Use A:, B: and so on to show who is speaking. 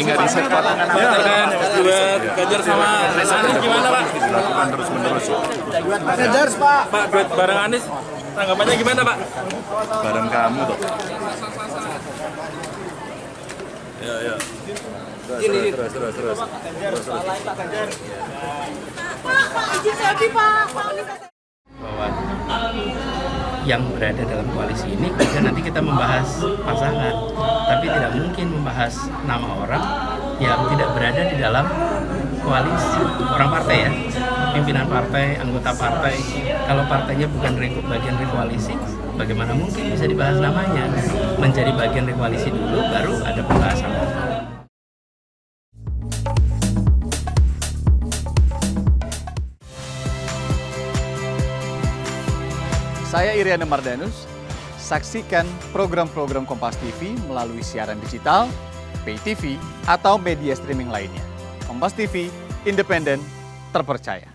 A: nggak riset Pak.
B: Buat Ganjar sama Anies gimana Pak?
A: Dilakukan terus-menerus.
C: Ganjar Pak.
B: Pak, duet bareng Anies, tanggapannya gimana Pak?
A: Bareng kamu tuh.
B: Ya.
A: Terus.
D: Pak, izin selfie Pak.
E: Bahwa yang berada dalam koalisi ini kemudian nanti kita membahas pasangan, tapi tidak mungkin membahas nama orang yang tidak berada di dalam koalisi. Orang partai ya, pimpinan partai, anggota partai, kalau partainya bukan bagian dari koalisi, bagaimana mungkin bisa dibahas namanya? Menjadi bagian dari koalisi dulu, baru ada pembahasan.
C: Saya Iriana Mardanus. Saksikan program-program Kompas TV melalui siaran digital, pay TV, atau media streaming lainnya. Kompas TV, independen, terpercaya.